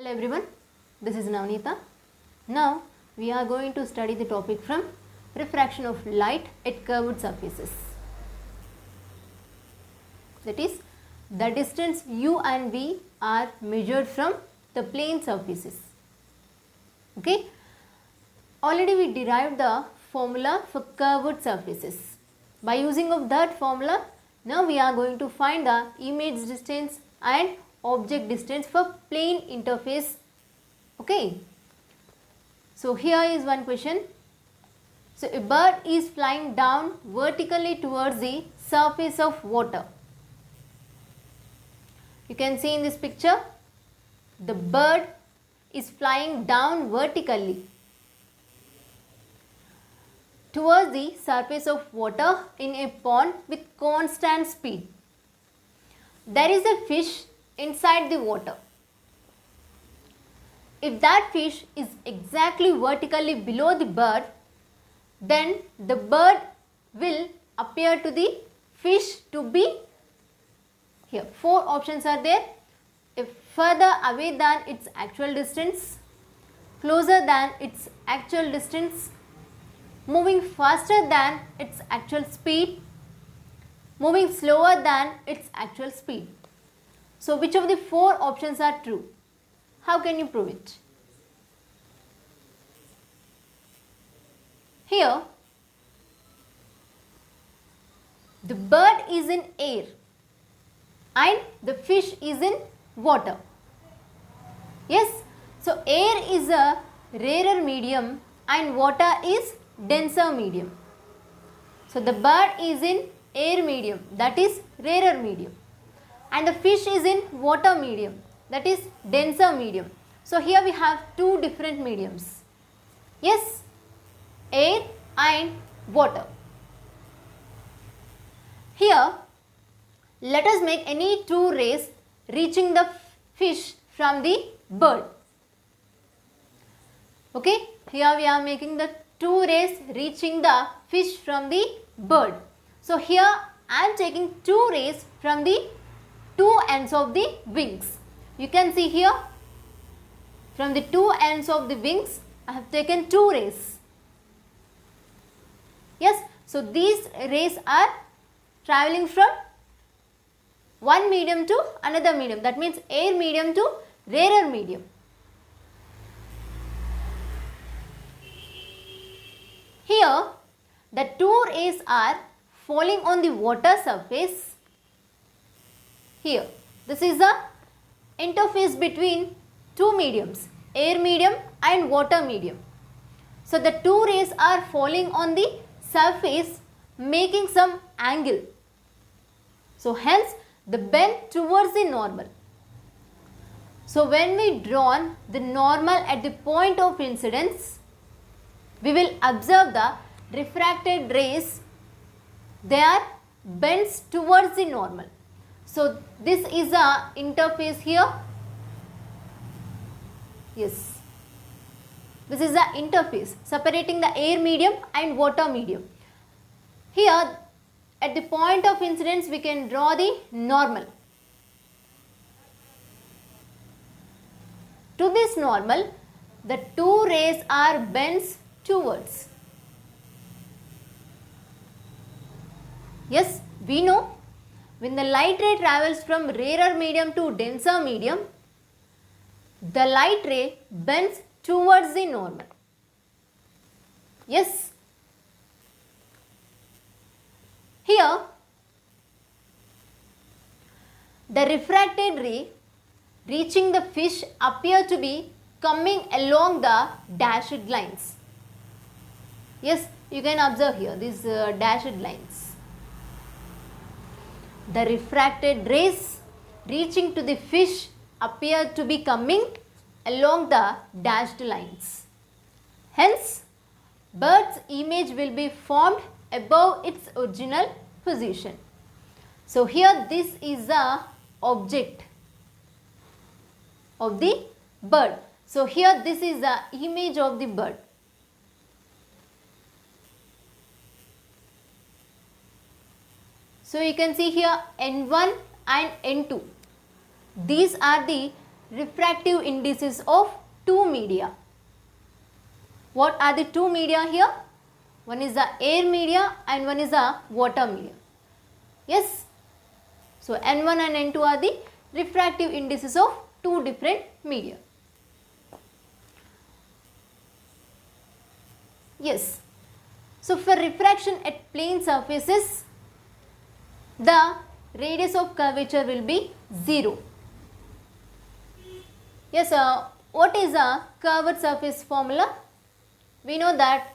Hello everyone, this is Navneeta. Now we are going to study the topic from refraction of light at curved surfaces. That is, the distance u and v are measured from the plane surfaces. Okay, already we derived the formula for curved surfaces. By using of that formula, now we are going to find the image distance and object distance for plane interface. Okay, so here is one question. So a bird is flying down vertically towards the surface of water. You can see in this picture, the bird is flying down vertically towards the surface of water in a pond with constant speed. There is a fish inside the water. If that fish is exactly vertically below the bird, then the bird will appear to the fish to be here. 4 options are there. If further away than its actual distance, closer than its actual distance, moving faster than its actual speed, moving slower than its actual speed. So which of the 4 options are true? How can you prove it? Here, the bird is in air and the fish is in water. Yes, so air is a rarer medium and water is denser medium. So the bird is in air medium, that is rarer medium, and the fish is in water medium, that is denser medium. So here we have 2 different mediums. Yes, air and water. Here, let us make any 2 rays reaching the fish from the bird. Okay, here we are making the 2 rays reaching the fish from the bird. So here I am taking 2 rays from the 2 ends of the wings. You can see here, from the 2 ends of the wings I have taken 2 rays. Yes, so these rays are traveling from one medium to another medium, that means air medium to rarer medium. Here the 2 rays are falling on the water surface. Here, this is the interface between 2 mediums, air medium and water medium. So the 2 rays are falling on the surface making some angle. So hence the bend towards the normal. So when we draw the normal at the point of incidence, we will observe the refracted rays, they are bends towards the normal. So this is a interface here. Yes, this is the interface separating the air medium and water medium. Here at the point of incidence we can draw the normal. To this normal, the 2 rays are bends towards. Yes, we know when the light ray travels from rarer medium to denser medium, the light ray bends towards the normal. Yes. Here, the refracted ray reaching the fish appear to be coming along the dashed lines. Yes, you can observe here these dashed lines. The refracted rays reaching to the fish appear to be coming along the dashed lines. Hence, bird's image will be formed above its original position. So here this is the object of the bird. So here this is the image of the bird. So you can see here N1 and N2. These are the refractive indices of two media. What are the two media here? One is the air media and one is the water media. Yes. So N1 and N2 are the refractive indices of two different media. Yes. So for refraction at plane surfaces, the radius of curvature will be 0. Yes, what is a curved surface formula? We know that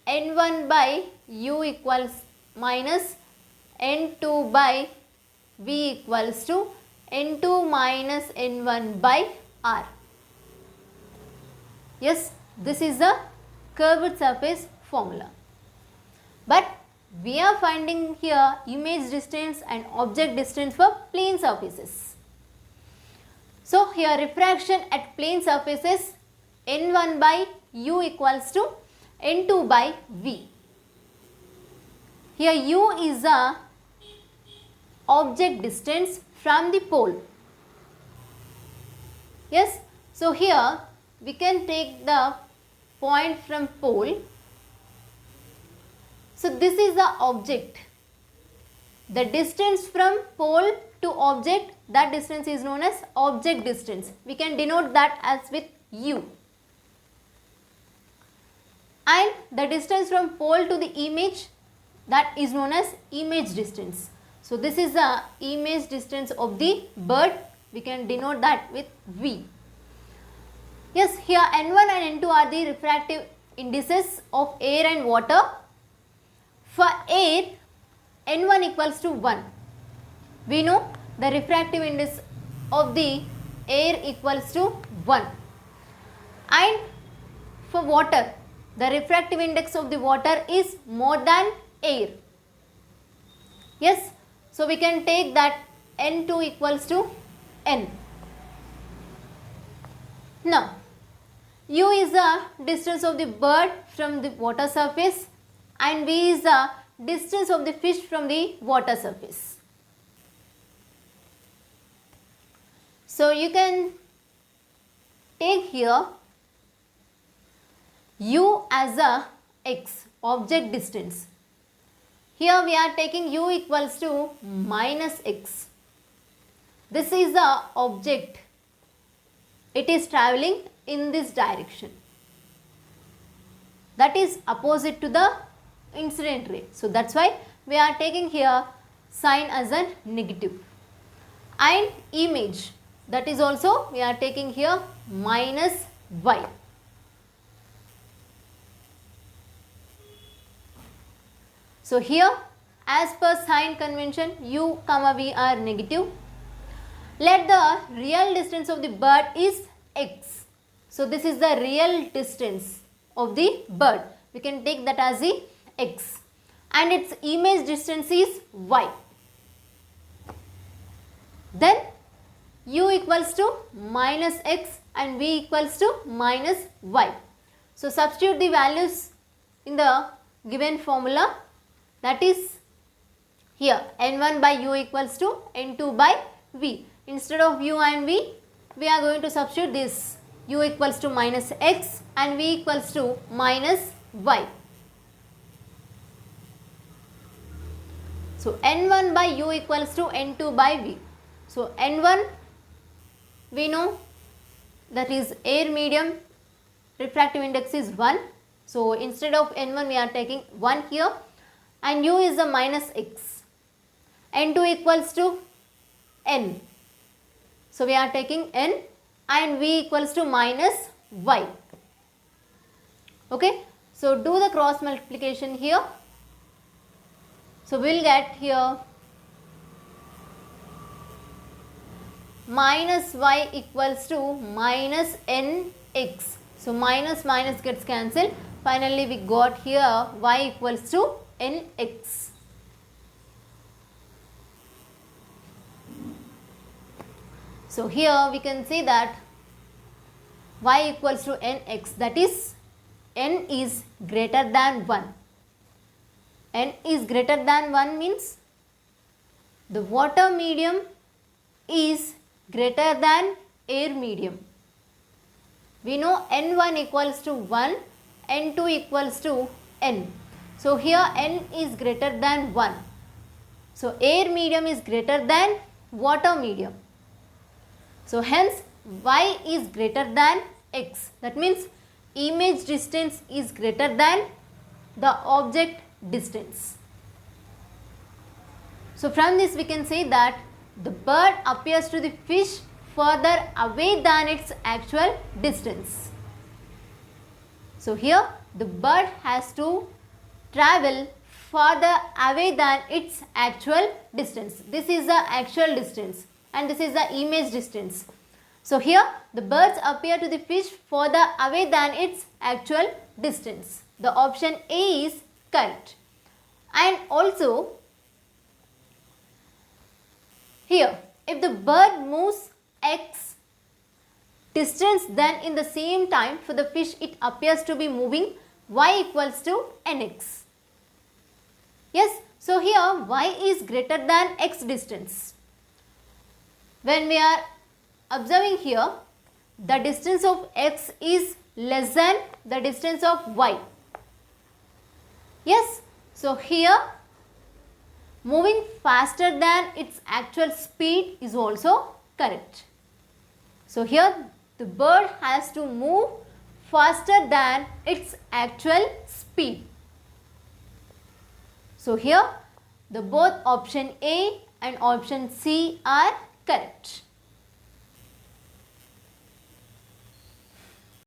N1 by U equals minus N2 by V equals to N2 minus N1 by R. Yes, this is the curved surface formula. But we are finding here image distance and object distance for plane surfaces. So here refraction at plane surfaces, N1 by U equals to N2 by V. Here U is the object distance from the pole. Yes, so here we can take the point from pole. So this is the object. The distance from pole to object, that distance is known as object distance. We can denote that as with U. And the distance from pole to the image, that is known as image distance. So this is the image distance of the bird. We can denote that with V. Yes, here N1 and N2 are the refractive indices of air and water. For air, N1 equals to 1. We know the refractive index of the air equals to 1. And for water, the refractive index of the water is more than air. Yes, so we can take that N2 equals to N. Now, U is the distance of the bird from the water surface and V is the distance of the fish from the water surface. So you can take here U as a x, object distance. Here we are taking U equals to minus x. This is the object. It is travelling in this direction. That is opposite to the incident ray. So that's why we are taking here sign as a negative. And image, that is also we are taking here minus y. So here as per sign convention U comma V are negative. Let the real distance of the bird is x. So this is the real distance of the bird. We can take that as the x. And its image distance is y. Then U equals to minus x and V equals to minus y. So substitute the values in the given formula. That is here N1 by U equals to N2 by V. Instead of U and V, we are going to substitute this U equals to minus x and V equals to minus y. So N1 by U equals to N2 by V. So N1 we know that is air medium, refractive index is 1. So instead of N1 we are taking 1 here. And U is the minus x. N2 equals to N. So we are taking N and V equals to minus y. Okay. So do the cross multiplication here. So we will get here minus y equals to minus nx. So minus minus gets cancelled. Finally we got here y equals to nx. So here we can say that y equals to nx, that is n is greater than 1. N is greater than 1 means the water medium is greater than air medium. We know n1 equals to 1, n2 equals to n. So here n is greater than 1. So air medium is greater than water medium. So hence y is greater than x. That means image distance is greater than the object distance. So from this we can say that the bird appears to the fish further away than its actual distance. So here the bird has to travel further away than its actual distance. This is the actual distance and this is the image distance. So here the birds appear to the fish further away than its actual distance. The option A is correct. And also here, if the bird moves x distance, then in the same time for the fish it appears to be moving y equals to nx. Yes, so here y is greater than x distance. When we are observing here, the distance of x is less than the distance of y. Yes, so here moving faster than its actual speed is also correct. So here the bird has to move faster than its actual speed. So here the both option A and option C are correct.